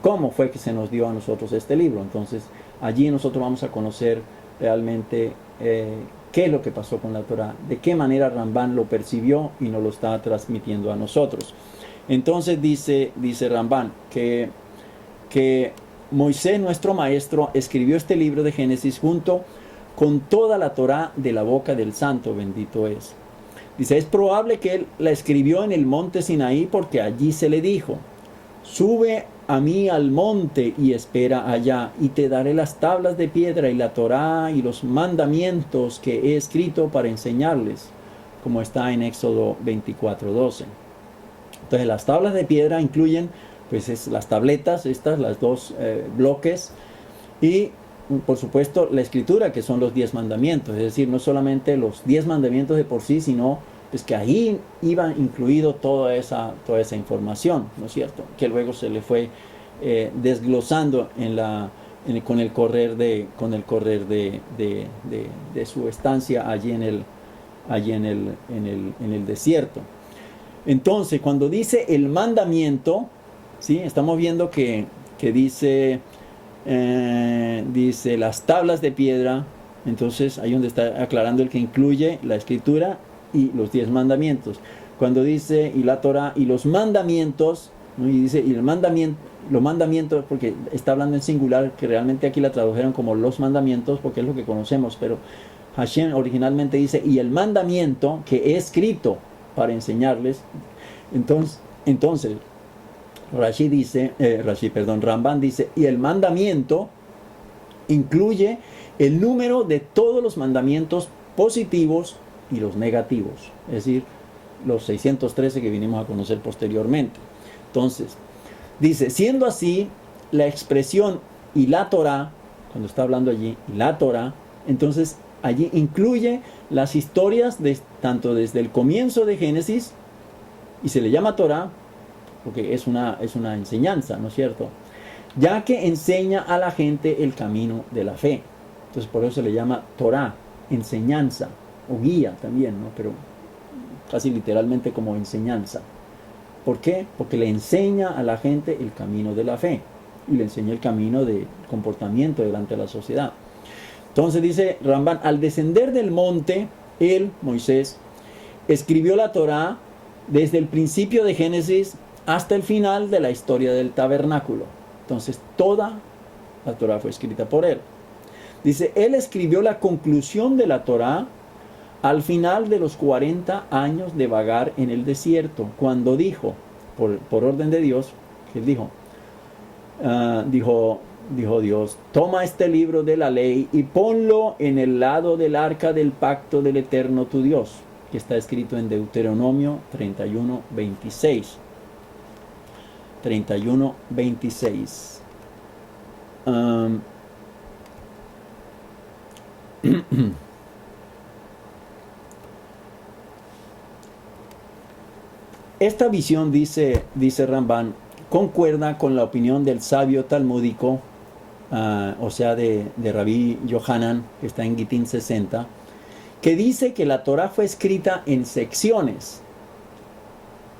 cómo fue que se nos dio a nosotros este libro. Entonces allí nosotros vamos a conocer realmente qué es lo que pasó con la Torá, de qué manera Ramban lo percibió y nos lo está transmitiendo a nosotros. Entonces dice Ramban que Moisés, nuestro maestro, escribió este libro de Génesis junto con toda la Torá de la boca del Santo, bendito es. Dice, es probable que él la escribió en el monte Sinaí porque allí se le dijo, sube a mí al monte y espera allá, y te daré las tablas de piedra y la Torá y los mandamientos que he escrito para enseñarles, como está en Éxodo 24:12. Entonces las tablas de piedra incluyen pues las tabletas, las dos bloques, y por supuesto la escritura, que son los 10 mandamientos, es decir, no solamente los 10 mandamientos de por sí, sino pues que ahí iba incluido toda esa información, ¿no es cierto? Que luego se le fue desglosando con el correr de su estancia allí en el desierto. Entonces, cuando dice el mandamiento, ¿sí? Estamos viendo que dice las tablas de piedra. Entonces ahí donde está aclarando el que incluye la escritura y los 10 mandamientos. Cuando dice y la Torah y los mandamientos, ¿no? Y dice y los mandamientos, porque está hablando en singular, que realmente aquí la tradujeron como los mandamientos porque es lo que conocemos, pero Hashem originalmente dice y el mandamiento que he escrito para enseñarles. Entonces Ramban dice, y el mandamiento incluye el número de todos los mandamientos positivos y los negativos, es decir, los 613 que vinimos a conocer posteriormente. Entonces, dice, siendo así, la expresión y la Torah, cuando está hablando allí, y la Torah, entonces allí incluye las historias tanto desde el comienzo de Génesis, y se le llama Torah, porque es una enseñanza, ¿no es cierto? Ya que enseña a la gente el camino de la fe. Entonces por eso se le llama Torah, enseñanza, o guía también, ¿no? Pero casi literalmente como enseñanza. ¿Por qué? Porque le enseña a la gente el camino de la fe, y le enseña el camino de comportamiento delante de la sociedad. Entonces dice Ramban, al descender del monte, él, Moisés, escribió la Torah desde el principio de Génesis hasta el final de la historia del tabernáculo. Entonces toda la Torah fue escrita por él. Dice, él escribió la conclusión de la Torah al final de los 40 años de vagar en el desierto, cuando dijo, por orden de Dios, que dijo Dios, toma este libro de la ley y ponlo en el lado del arca del pacto del Eterno tu Dios, que está escrito en Deuteronomio 31:26. 31:26. Esta visión, dice Ramban, concuerda con la opinión del sabio talmúdico, o sea, de Rabí Yohanan, que está en Gitín 60, que dice que la Torah fue escrita en secciones.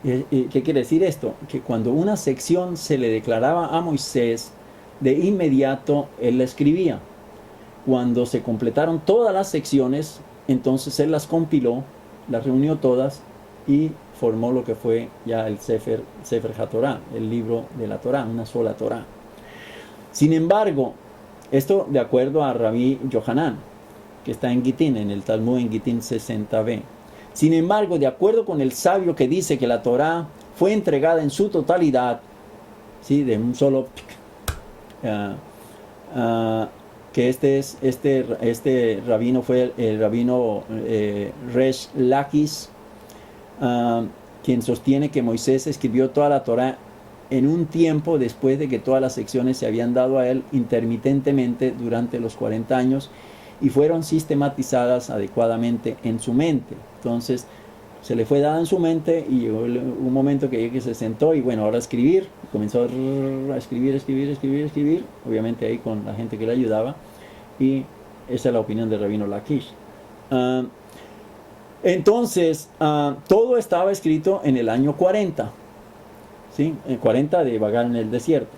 ¿Qué quiere decir esto? Que cuando una sección se le declaraba a Moisés, de inmediato él la escribía. Cuando se completaron todas las secciones, entonces él las compiló, las reunió todas y formó lo que fue ya el Sefer HaTorah, el libro de la Torah, una sola Torah. Sin embargo, esto de acuerdo a Rabí Yohanan, que está en Gitín, en el Talmud en Gitín 60b. Sin embargo, de acuerdo con el sabio que dice que la Torah fue entregada en su totalidad, ¿sí? De un solo que este rabino fue el rabino Resh Lakish, quien sostiene que Moisés escribió toda la Torah en un tiempo después de que todas las secciones se habían dado a él intermitentemente durante los 40 años y fueron sistematizadas adecuadamente en su mente. Entonces se le fue dada en su mente y llegó un momento que se sentó y bueno, ahora escribir, comenzó a escribir, obviamente ahí con la gente que le ayudaba, y esa es la opinión del rabino Lakish. Entonces, todo estaba escrito en el año 40, ¿sí? El 40 de vagar en el desierto,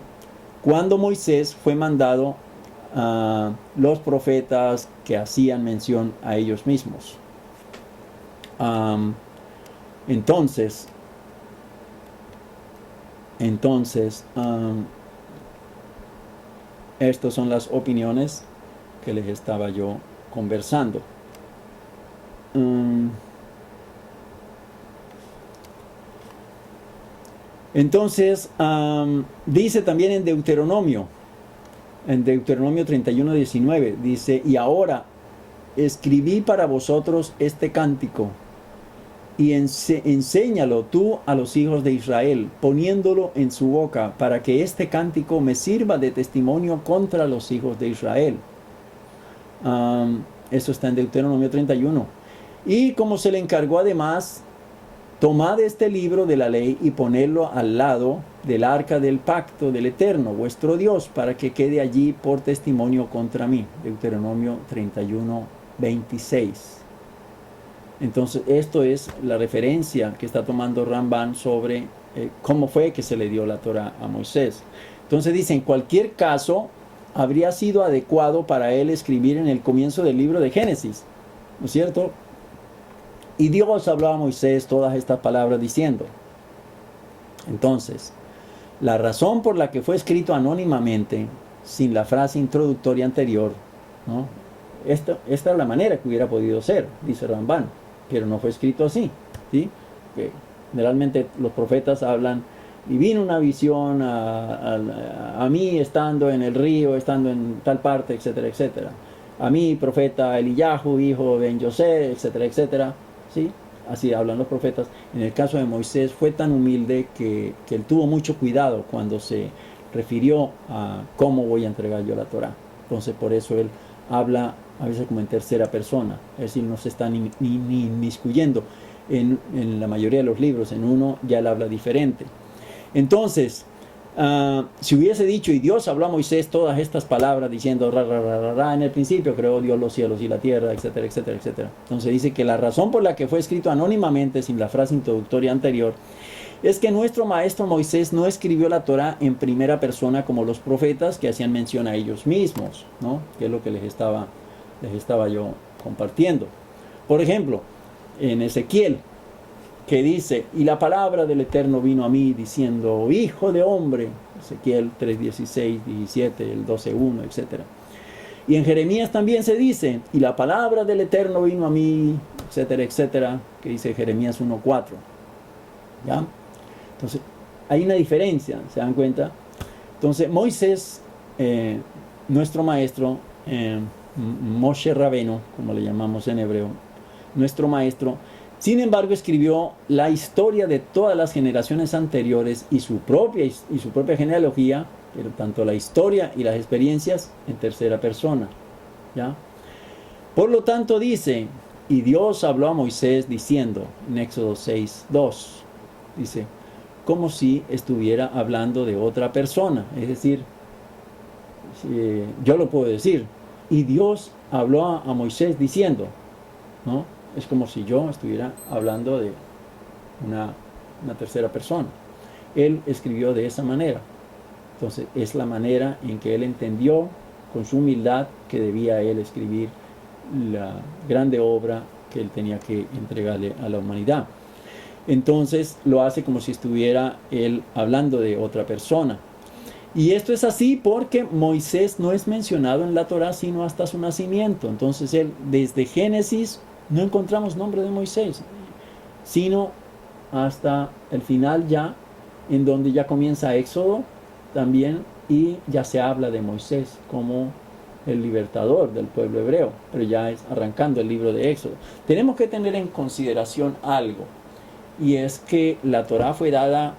cuando Moisés fue mandado los profetas que hacían mención a ellos mismos. Entonces, estas son las opiniones que les estaba yo conversando. Entonces, dice también en Deuteronomio 31:19, dice: y ahora escribí para vosotros este cántico, y enséñalo tú a los hijos de Israel, poniéndolo en su boca, para que este cántico me sirva de testimonio contra los hijos de Israel. Eso está en Deuteronomio 31. Y como se le encargó además, tomad este libro de la ley y ponedlo al lado del arca del pacto del Eterno, vuestro Dios, para que quede allí por testimonio contra mí. Deuteronomio 31:26. Entonces, esto es la referencia que está tomando Ramban sobre cómo fue que se le dio la Torah a Moisés. Entonces dice: en cualquier caso, habría sido adecuado para él escribir en el comienzo del libro de Génesis, ¿no es cierto? Y Dios habló a Moisés todas estas palabras diciendo. Entonces, la razón por la que fue escrito anónimamente, sin la frase introductoria anterior, ¿no? Esta es la manera que hubiera podido ser, dice Ramban, pero no fue escrito así, ¿sí? Que generalmente los profetas hablan: y vino una visión a mí estando en el río, estando en tal parte, etcétera, etcétera. A mí, profeta Eliyahu, hijo de Ben Yosé, etcétera, etcétera. ¿Sí? Así hablan los profetas. En el caso de Moisés fue tan humilde que él tuvo mucho cuidado cuando se refirió a cómo voy a entregar yo la Torah. Entonces por eso él habla a veces como en tercera persona, es decir, no se está ni inmiscuyendo en la mayoría de los libros. En uno ya él habla diferente. Entonces, si hubiese dicho: y Dios habló a Moisés todas estas palabras diciendo en el principio creó Dios los cielos y la tierra, etcétera, etcétera, etcétera. Entonces dice que la razón por la que fue escrito anónimamente, sin la frase introductoria anterior, es que nuestro maestro Moisés no escribió la Torah en primera persona como los profetas que hacían mención a ellos mismos, ¿no? Que es lo que les estaba yo compartiendo. Por ejemplo, en Ezequiel, que dice: y la palabra del Eterno vino a mí diciendo: hijo de hombre, Ezequiel 3:16, 17, el 12:1, etc. Y en Jeremías también se dice: y la palabra del Eterno vino a mí, etcétera, etcétera, que dice Jeremías 1:4. ¿Ya? Entonces, hay una diferencia, ¿se dan cuenta? Entonces, Moisés, nuestro maestro, Moshe Rabenu, como le llamamos en hebreo, nuestro maestro, sin embargo, escribió la historia de todas las generaciones anteriores y su propia genealogía, pero tanto la historia y las experiencias, en tercera persona. ¿Ya? Por lo tanto dice: y Dios habló a Moisés diciendo, en Éxodo 6:2, dice, como si estuviera hablando de otra persona. Es decir, yo lo puedo decir: y Dios habló a Moisés diciendo, ¿no? Es como si yo estuviera hablando de una tercera persona. Él escribió de esa manera. Entonces es la manera en que él entendió con su humildad que debía él escribir la grande obra que él tenía que entregarle a la humanidad. Entonces lo hace como si estuviera él hablando de otra persona. Y esto es así porque Moisés no es mencionado en la Torah sino hasta su nacimiento. Entonces él, desde Génesis, no encontramos nombre de Moisés, sino hasta el final ya, en donde ya comienza Éxodo también, y ya se habla de Moisés como el libertador del pueblo hebreo, pero ya es arrancando el libro de Éxodo. Tenemos que tener en consideración algo, y es que la Torah fue dada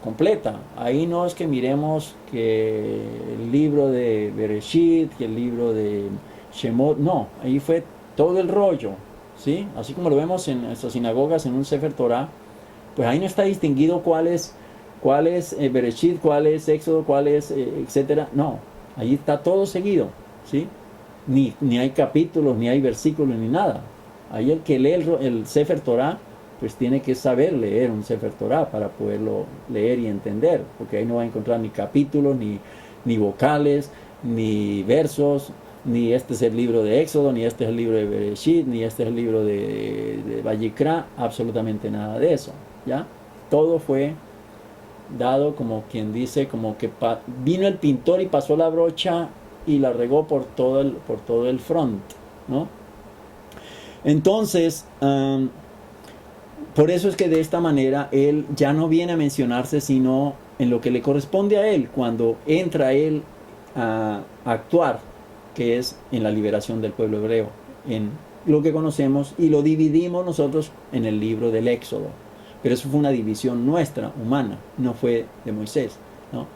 completa. Ahí no es que miremos que el libro de Bereshit, que el libro de Shemot, no, ahí fue todo el rollo. ¿Sí? Así como lo vemos en nuestras sinagogas en un Sefer Torah, pues ahí no está distinguido cuál es Bereshit, cuál es Éxodo, cuál es etcétera. No, ahí está todo seguido, ¿sí? Ni hay capítulos, ni hay versículos, ni nada. Ahí el que lee el Sefer Torah, pues tiene que saber leer un Sefer Torah para poderlo leer y entender, porque ahí no va a encontrar ni capítulos, ni vocales, ni versos, ni este es el libro de Éxodo, ni este es el libro de Bereshit, ni este es el libro de Vayikra, absolutamente nada de eso, ¿ya? Todo fue dado como quien dice, como que vino el pintor y pasó la brocha y la regó por todo el front, ¿no? Entonces, por eso es que de esta manera él ya no viene a mencionarse sino en lo que le corresponde a él, cuando entra él a actuar, que es en la liberación del pueblo hebreo, en lo que conocemos y lo dividimos nosotros en el libro del Éxodo. Pero eso fue una división nuestra, humana, no fue de Moisés, ¿no?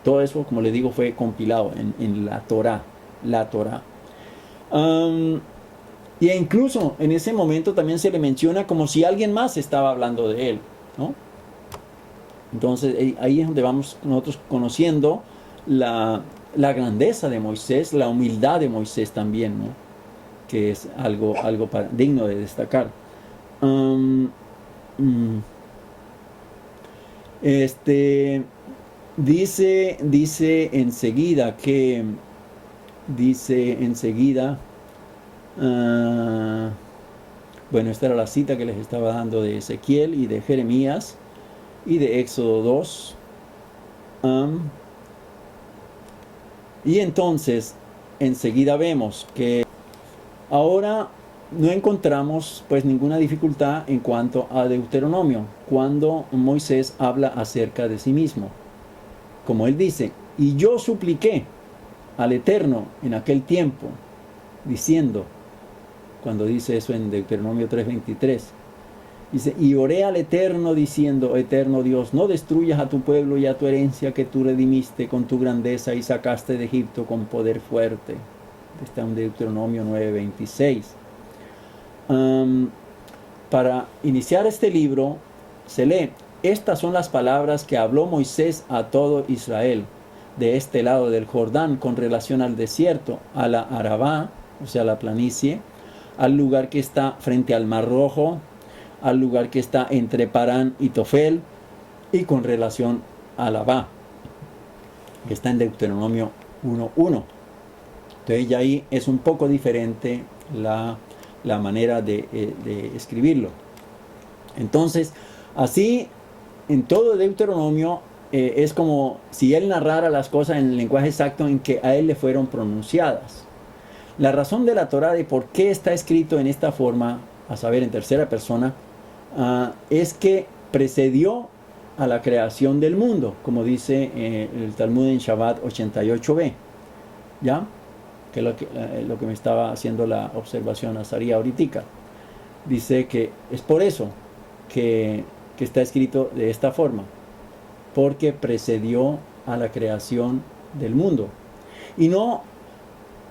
Todo eso, como les digo, fue compilado en la Torá. La Torá. Y incluso en ese momento también se le menciona como si alguien más estaba hablando de él, ¿no? Entonces ahí es donde vamos nosotros conociendo la grandeza de Moisés, la humildad de Moisés también, ¿no? Que es algo digno de destacar. Dice enseguida que bueno, esta era la cita que les estaba dando de Ezequiel y de Jeremías y de Éxodo 2. Y entonces enseguida vemos que ahora no encontramos pues ninguna dificultad en cuanto a Deuteronomio, cuando Moisés habla acerca de sí mismo. Como él dice, y yo supliqué al Eterno en aquel tiempo, diciendo, cuando dice eso en Deuteronomio 3:23, dice, y oré al Eterno diciendo, Eterno Dios, no destruyas a tu pueblo y a tu herencia que tú redimiste con tu grandeza y sacaste de Egipto con poder fuerte. Está en Deuteronomio 9:26. Para iniciar este libro se lee, estas son las palabras que habló Moisés a todo Israel de este lado del Jordán con relación al desierto, a la Arabá, o sea, la planicie, al lugar que está frente al Mar Rojo, al lugar que está entre Parán y Tofel, y con relación a Labá, que está en Deuteronomio 1:1. Entonces ya ahí es un poco diferente la manera de escribirlo. Entonces, así en todo Deuteronomio es como si él narrara las cosas en el lenguaje exacto en que a él le fueron pronunciadas. La razón de la Torá de por qué está escrito en esta forma, a saber, en tercera persona, es que precedió a la creación del mundo, como dice el Talmud en Shabbat 88b, ¿ya? Que es lo que me estaba haciendo la observación a Saría ahorita. Dice que es por eso que está escrito de esta forma, porque precedió a la creación del mundo. Y no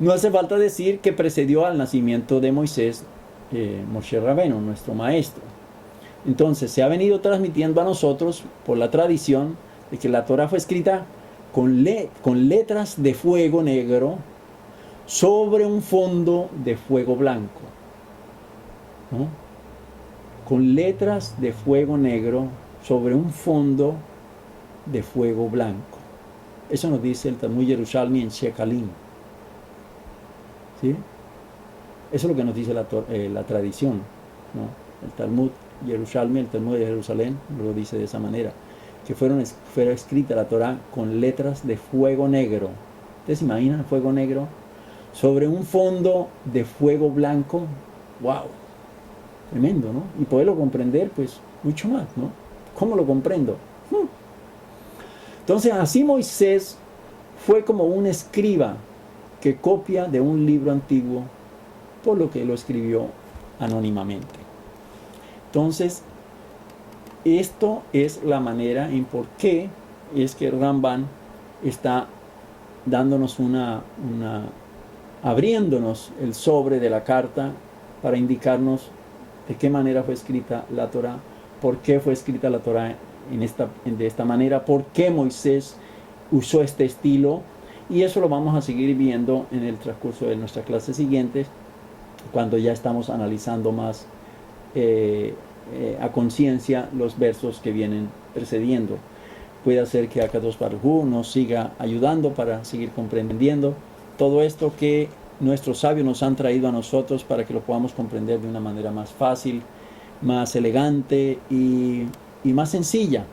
hace falta decir que precedió al nacimiento de Moisés, Moshe Rabenu, nuestro maestro. Entonces se ha venido transmitiendo a nosotros por la tradición de que la Torá fue escrita con letras de fuego negro sobre un fondo de fuego blanco, ¿no? Con letras de fuego negro sobre un fondo de fuego blanco. Eso nos dice el Talmud Yerushalmi en Shekalim, ¿sí? Eso es lo que nos dice la tradición, ¿no? El Talmud Yerushalmi, el Talmud de Jerusalén, lo dice de esa manera, que fuera escrita la Torá con letras de fuego negro. ¿Ustedes se imaginan el fuego negro sobre un fondo de fuego blanco? ¡Wow! Tremendo, ¿no? Y poderlo comprender, pues, mucho más, ¿no? ¿Cómo lo comprendo? Entonces, así Moisés fue como un escriba que copia de un libro antiguo, por lo que lo escribió anónimamente. Entonces, esto es la manera en por qué es que Ramban está dándonos abriéndonos el sobre de la carta para indicarnos de qué manera fue escrita la Torá, por qué fue escrita la Torá de esta manera, por qué Moisés usó este estilo, y eso lo vamos a seguir viendo en el transcurso de nuestra clase siguiente, cuando ya estamos analizando más a conciencia los versos que vienen precediendo. puede hacer que Akadosh Baruj Hu nos siga ayudando para seguir comprendiendo todo esto que nuestros sabios nos han traído a nosotros para que lo podamos comprender de una manera más fácil, más elegante y más sencilla.